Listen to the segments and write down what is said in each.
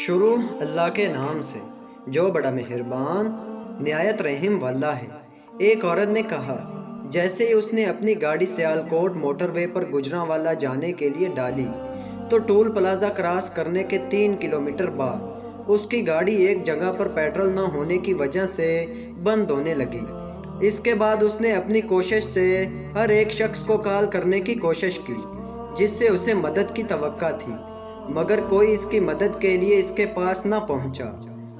شروع اللہ کے نام سے جو بڑا مہربان نہایت رحم والا ہے۔ ایک عورت نے کہا، جیسے ہی اس نے اپنی گاڑی سیالکوٹ موٹر وے پر گجرانوالہ جانے کے لیے ڈالی تو ٹول پلازہ کراس کرنے کے 3 کلومیٹر بعد اس کی گاڑی ایک جگہ پر پیٹرول نہ ہونے کی وجہ سے بند ہونے لگی۔ اس کے بعد اس نے اپنی کوشش سے ہر ایک شخص کو کال کرنے کی کوشش کی جس سے اسے مدد کی توقع تھی، مگر کوئی اس کی مدد کے لیے اس کے پاس نہ پہنچا۔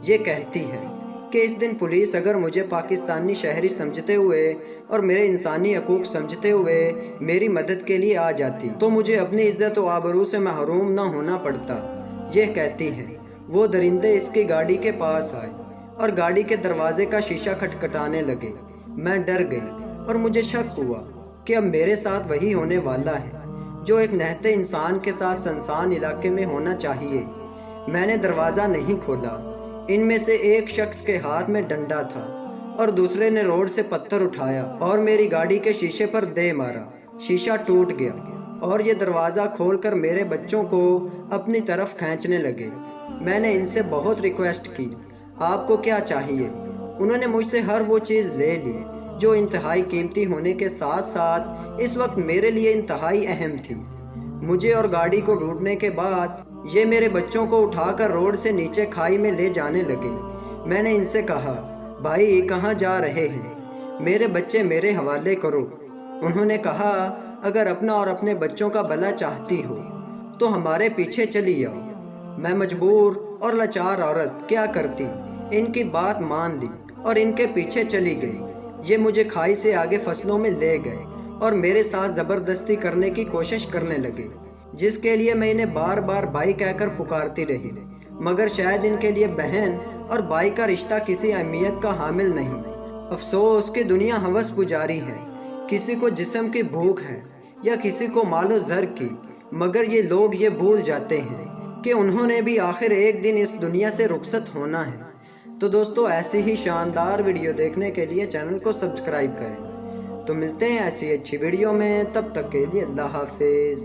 یہ کہتی ہے کہ اس دن پولیس اگر مجھے پاکستانی شہری سمجھتے ہوئے اور میرے انسانی حقوق سمجھتے ہوئے میری مدد کے لیے آ جاتی تو مجھے اپنی عزت و آبرو سے محروم نہ ہونا پڑتا۔ یہ کہتی ہے وہ درندے اس کی گاڑی کے پاس آئے اور گاڑی کے دروازے کا شیشہ کھٹکھٹانے لگے۔ میں ڈر گئی اور مجھے شک ہوا کہ اب میرے ساتھ وہی ہونے والا ہے جو ایک نہتے انسان کے ساتھ سنسان علاقے میں ہونا چاہیے۔ میں نے دروازہ نہیں کھولا۔ ان میں سے ایک شخص کے ہاتھ میں ڈنڈا تھا اور دوسرے نے روڈ سے پتھر اٹھایا اور میری گاڑی کے شیشے پر دے مارا۔ شیشہ ٹوٹ گیا اور یہ دروازہ کھول کر میرے بچوں کو اپنی طرف کھینچنے لگے۔ میں نے ان سے بہت ریکویسٹ کی، آپ کو کیا چاہیے؟ انہوں نے مجھ سے ہر وہ چیز لے لی جو انتہائی قیمتی ہونے کے ساتھ ساتھ اس وقت میرے لیے انتہائی اہم تھی۔ مجھے اور گاڑی کو ڈھونڈنے کے بعد یہ میرے بچوں کو اٹھا کر روڈ سے نیچے کھائی میں لے جانے لگے۔ میں نے ان سے کہا، بھائی کہاں جا رہے ہیں؟ میرے بچے میرے حوالے کرو۔ انہوں نے کہا، اگر اپنا اور اپنے بچوں کا بھلا چاہتی ہو تو ہمارے پیچھے چلی آؤ۔ میں مجبور اور لاچار عورت کیا کرتی، ان کی بات مان لی اور ان کے پیچھے چلی گئی۔ یہ مجھے کھائی سے آگے فصلوں میں لے گئے اور میرے ساتھ زبردستی کرنے کی کوشش کرنے لگے، جس کے لیے میں انہیں بار بار بھائی کہہ کر پکارتی رہی، مگر شاید ان کے لیے بہن اور بھائی کا رشتہ کسی اہمیت کا حامل نہیں۔ افسوس کہ دنیا ہوس پجاری ہے، کسی کو جسم کی بھوک ہے یا کسی کو مال و زر کی، مگر یہ لوگ یہ بھول جاتے ہیں کہ انہوں نے بھی آخر ایک دن اس دنیا سے رخصت ہونا ہے۔ تو دوستو، ایسی ہی شاندار ویڈیو دیکھنے کے لیے چینل کو سبسکرائب کریں۔ تو ملتے ہیں ایسی اچھی ویڈیو میں، تب تک کے لیے اللہ حافظ۔